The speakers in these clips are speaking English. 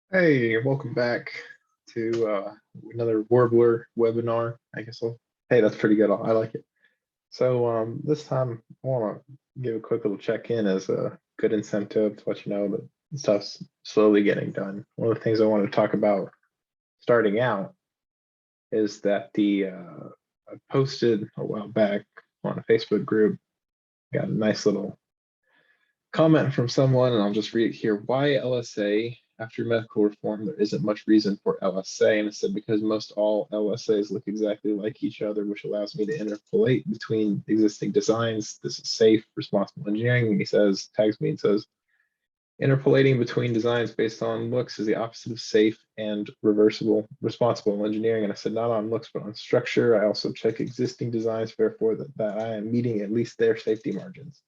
Hey, welcome back to another Warbler webinar. Hey, that's pretty good. I like it. So this time I want to give a quick little check-in as a good incentive to let you know that stuff's slowly getting done. One of the things I want to talk about starting out is that I posted a while back on a Facebook group, got a nice little comment from someone, and I'll just read it here. Why LSA? After medical reform, there isn't much reason for LSA. And it said, because most all LSAs look exactly like each other, which allows me to interpolate between existing designs. This is safe, responsible engineering. And he says, tags me and says, interpolating between designs based on looks is the opposite of safe and reversible, responsible engineering. And I said, not on looks, but on structure. I also check existing designs, therefore that I am meeting at least their safety margins.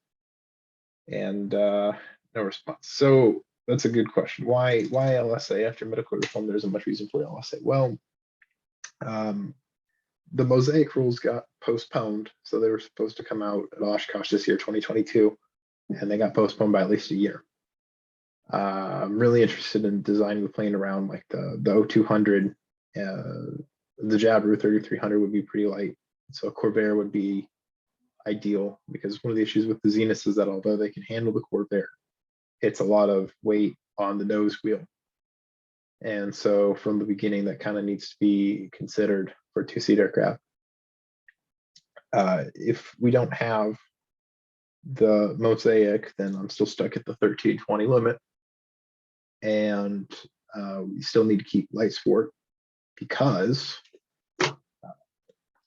And no response. So that's a good question. Why LSA? After medical reform, there isn't much reason for LSA. Well, the Mosaic rules got postponed. So they were supposed to come out at Oshkosh this year, 2022, and they got postponed by at least a year. I'm really interested in designing the plane around like the 0200. The Jabiru 3300 would be pretty light. So a Corvair would be ideal, because one of the issues with the Zeniths is that although they can handle the Corvair, it's a lot of weight on the nose wheel. And so from the beginning, that kind of needs to be considered for two-seat aircraft. If we don't have the Mosaic, then I'm still stuck at the 1320 limit. And we still need to keep light sport, because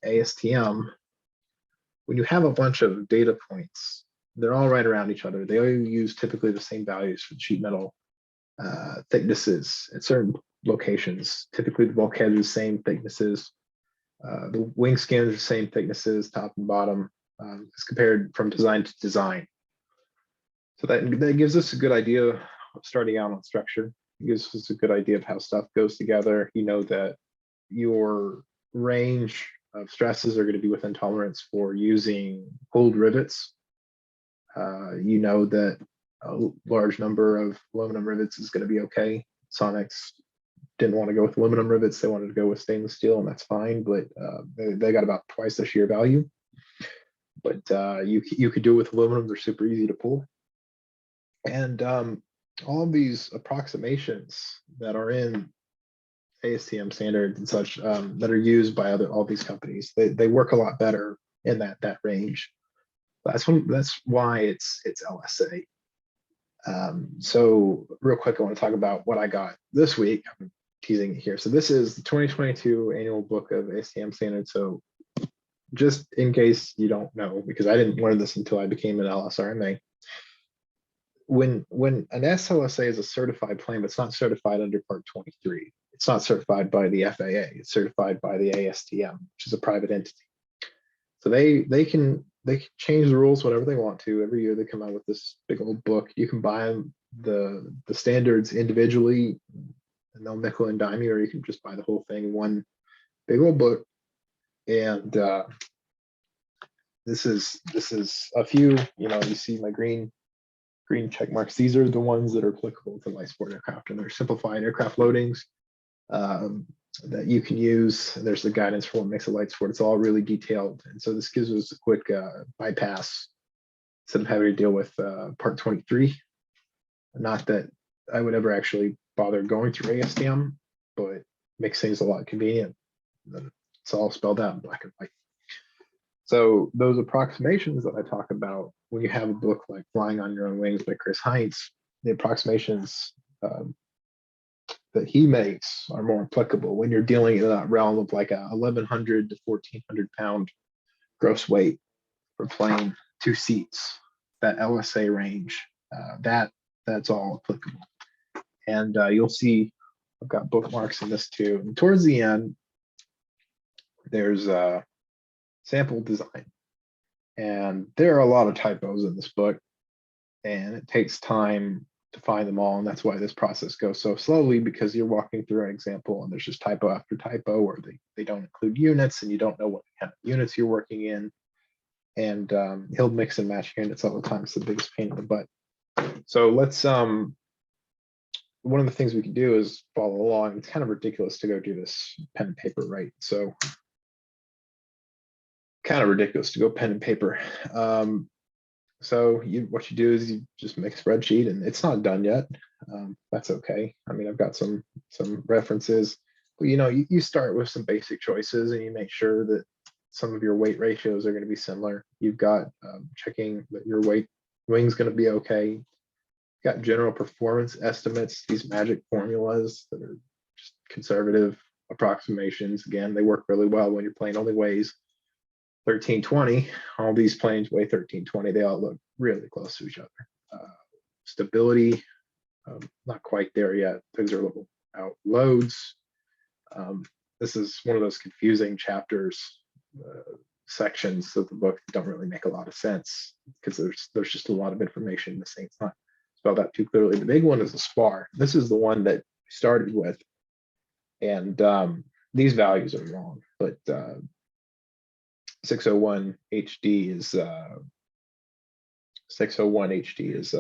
ASTM, when you have a bunch of data points, they're all right around each other. They all use typically the same values for the sheet metal thicknesses at certain locations. Typically, the bulkhead is the same thicknesses. The wing skins are the same thicknesses, top and bottom, as compared from design to design. So that gives us a good idea of starting out on structure. It gives us a good idea of how stuff goes together. You know that your range of stresses are going to be within tolerance for using pulled rivets. You know that a large number of aluminum rivets is going to be okay. Sonics didn't want to go with aluminum rivets. They wanted to go with stainless steel, and that's fine, but they got about twice the shear value. But you could do it with aluminum. They're super easy to pull. And all of these approximations that are in ASTM standards and such that are used by all these companies, they work a lot better in that range. That's why it's LSA. So real quick, I want to talk about what I got this week. I'm teasing it here. So this is the 2022 annual book of ASTM standards. So just in case you don't know, because I didn't learn this until I became an LSRMA, when an SLSA is a certified plane, but it's not certified under Part 23. It's not certified by the FAA. It's certified by the ASTM, which is a private entity. So they can change the rules whenever they want to. Every year they come out with this big old book. You can buy them, the standards individually, and they'll nickel and dime you, or you can just buy the whole thing, one big old book. And this is a few. You see my green check marks. These are the ones that are applicable to light sport aircraft, and they're simplified aircraft loadings that you can use. There's the guidance for what makes a light sport. It's all really detailed. And so this gives us a quick bypass instead of having to deal with Part 23. Not that I would ever actually bother going through ASTM, but makes things a lot convenient. It's all spelled out in black and white. So those approximations that I talk about, when you have a book like Flying on Your Own Wings by Chris Heinz, the approximations that he makes are more applicable when you're dealing in that realm of like a 1,100 to 1,400 pound gross weight for plane, 2 seats, that LSA range, that's all applicable. And you'll see I've got bookmarks in this too. And towards the end, there's a sample design. And there are a lot of typos in this book, and it takes time to find them all. And that's why this process goes so slowly, because you're walking through an example and there's just typo after typo, or they don't include units and you don't know what kind of units you're working in. And he'll mix and match units all the time. It's the biggest pain in the butt. So let's one of the things we can do is follow along. It's kind of ridiculous to go do this pen and paper, right? So kind of ridiculous to go pen and paper. So what you do is you just make a spreadsheet, and it's not done yet. That's okay. I mean, I've got some references, but you start with some basic choices, and you make sure that some of your weight ratios are going to be similar. You've got checking that your wing's going to be okay. You've got general performance estimates, these magic formulas that are just conservative approximations. Again, they work really well when your plane only weighs 1320. All these planes weigh 1320. They all look really close to each other. Stability, not quite there yet. Things are a little out. Loads. This is one of those confusing chapters, sections of the book that don't really make a lot of sense because there's just a lot of information in the same time. Spelled out too clearly. The big one is the SPAR. This is the one that we started with, and these values are wrong, but 601 HD is 601 HD is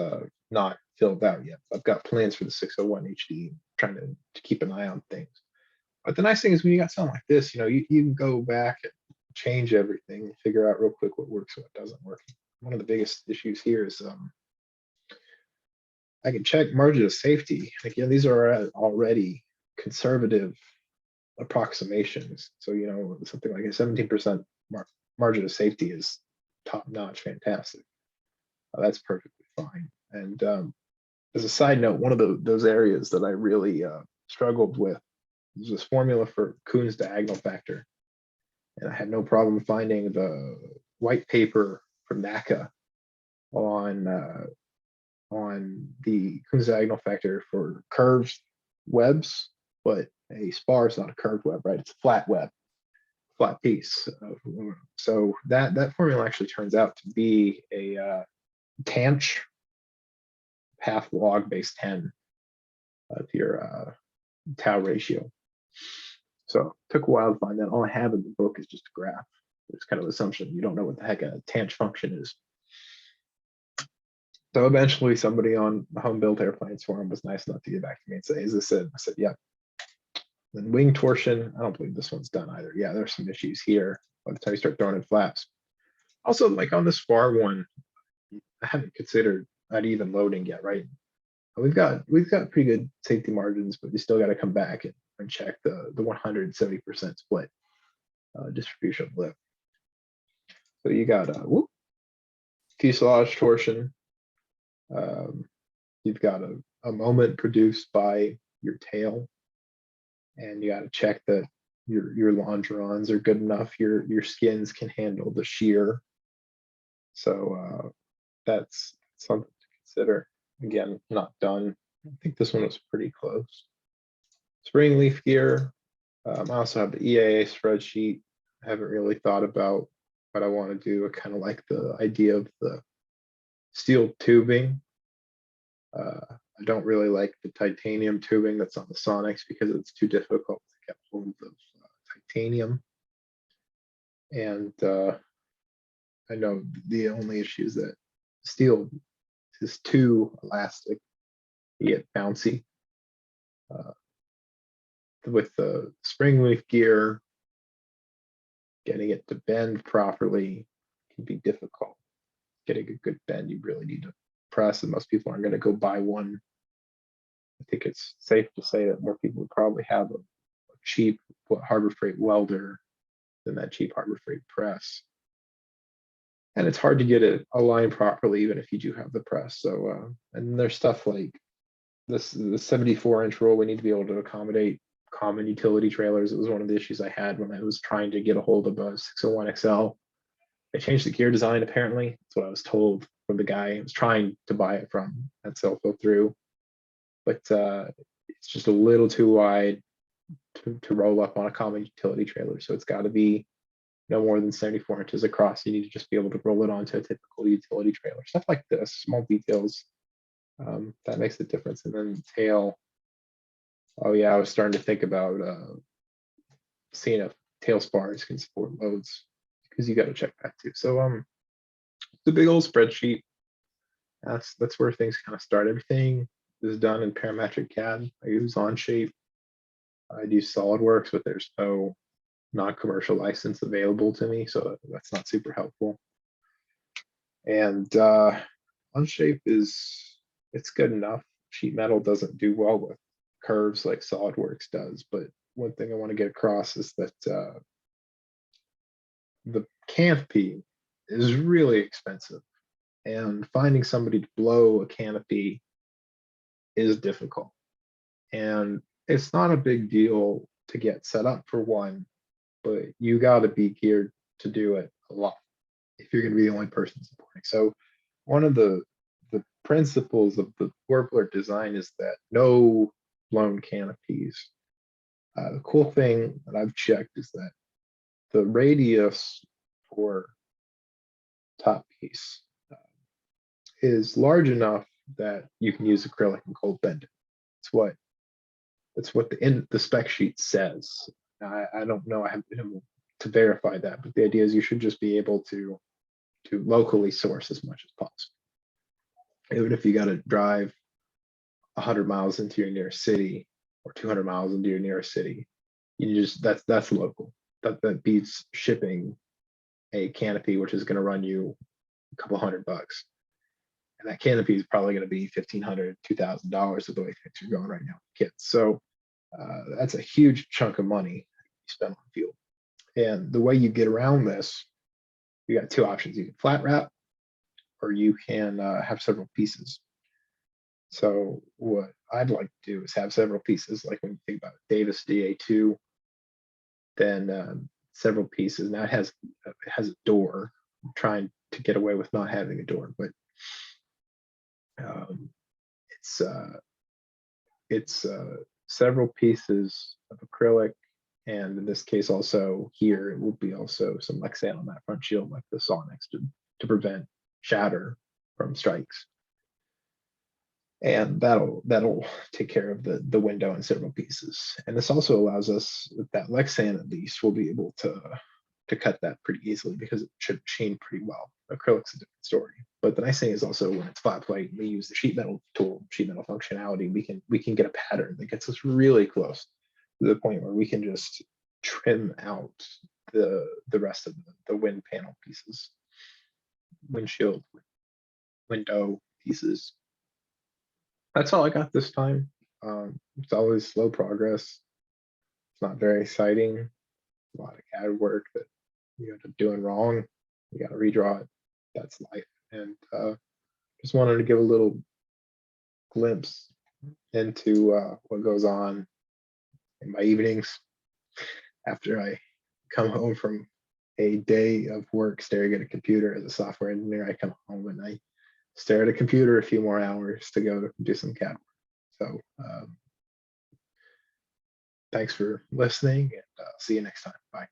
not filled out yet. I've got plans for the 601 HD, trying to keep an eye on things. But the nice thing is when you got something like this, you can go back and change everything and figure out real quick what works and what doesn't work. One of the biggest issues here is I can check margin of safety. Again, these are already conservative approximations. So, something like a 17% margin of safety is top notch, fantastic. That's perfectly fine. And as a side note, one of those areas that I really struggled with was this formula for Kuhn's diagonal factor. And I had no problem finding the white paper from NACA on the Kuhn's diagonal factor for curved webs, but a spar is not a curved web, right? It's a flat web, flat piece of aluminum. So that formula actually turns out to be a Tanch half log base 10 of your tau ratio. So it took a while to find that. All I have in the book is just a graph. It's kind of an assumption. You don't know what the heck a Tanch function is. So eventually somebody on the Home Built Airplanes forum was nice enough to get back to me and say, is this it? I said, yeah. Then wing torsion, I don't believe this one's done either. Yeah, there's some issues here by the time you start throwing in flaps. Also, like on this FAR one, I haven't considered uneven loading yet, right? We've got pretty good safety margins, but you still got to come back and check the 170% split distribution of lift. So you got fuselage torsion. You've got a moment produced by your tail, and you got to check that your longerons are good enough. Your skins can handle the shear. So that's something to consider. Again, not done. I think this one was pretty close. Spring leaf gear. I also have the EAA spreadsheet. I haven't really thought about what I want to do. I kind of like the idea of the steel tubing. I don't really like the titanium tubing that's on the Sonics because it's too difficult to get hold of titanium. And I know the only issue is that steel is too elastic. You get bouncy. With the spring leaf gear, getting it to bend properly can be difficult. Getting a good bend, you really need to press, and most people aren't going to go buy one. I think it's safe to say that more people would probably have a cheap Harbor Freight welder than that cheap Harbor Freight press. And it's hard to get it aligned properly, even if you do have the press. So, and there's stuff like this, the 74-inch rule. We need to be able to accommodate common utility trailers. It was one of the issues I had when I was trying to get a hold of a 601 XL. They changed the gear design, apparently. That's what I was told from the guy I was trying to buy it from. That sale fell through. But it's just a little too wide to roll up on a common utility trailer. So it's got to be no more than 74 inches across. You need to just be able to roll it onto a typical utility trailer. Stuff like this, small details, that makes the difference. And then the tail. Oh yeah, I was starting to think about seeing if tail spars can support loads, because you got to check that too. So the big old spreadsheet. That's where things kind of start. Everything is done in parametric CAD. I use Onshape. I'd use SolidWorks, but there's no non-commercial license available to me, so that's not super helpful. And Onshape it's good enough. Sheet metal doesn't do well with curves like SolidWorks does, but one thing I want to get across is that the canopy is really expensive, and finding somebody to blow a canopy is difficult. And it's not a big deal to get set up for one, but you got to be geared to do it a lot if you're going to be the only person supporting. So one of the principles of the Warbler design is that no blown canopies. The cool thing that I've checked is that the radius for top piece is large enough that you can use acrylic and cold bend it. It's what the spec sheet says. I don't know, I haven't been able to verify that, but the idea is you should just be able to locally source as much as possible. Even if you got to drive 100 miles into your nearest city or 200 miles into your nearest city, you just that's local. That beats shipping a canopy, which is going to run you a couple $100, and that canopy is probably going to be $1,500, $2,000 with the way things are going right now with kits. So that's a huge chunk of money you spend on fuel. And the way you get around this, you got two options: you can flat wrap, or you can have several pieces. So what I'd like to do is have several pieces, like when you think about Davis DA2, then several pieces. Now it has a door. I'm trying to get away with not having a door, but it's several pieces of acrylic, and in this case also here it will be also some Lexan on that front shield, like the Sonics, to prevent shatter from strikes. And that'll take care of the window in several pieces. And this also allows us, with that Lexan at least, we'll be able to cut that pretty easily because it should chain pretty well. Acrylic's a different story. But the nice thing is also when it's flat plate, we use the sheet metal tool, sheet metal functionality, we can get a pattern that gets us really close to the point where we can just trim out the rest of the wind panel pieces, windshield, window pieces. That's all I got this time. It's always slow progress. It's not very exciting. A lot of CAD work that you end up doing wrong. You got to redraw it. That's life. And just wanted to give a little glimpse into what goes on in my evenings after I come home from a day of work staring at a computer as a software engineer. I come home and I stare at a computer a few more hours to go do some CAD work. So thanks for listening, and see you next time. Bye.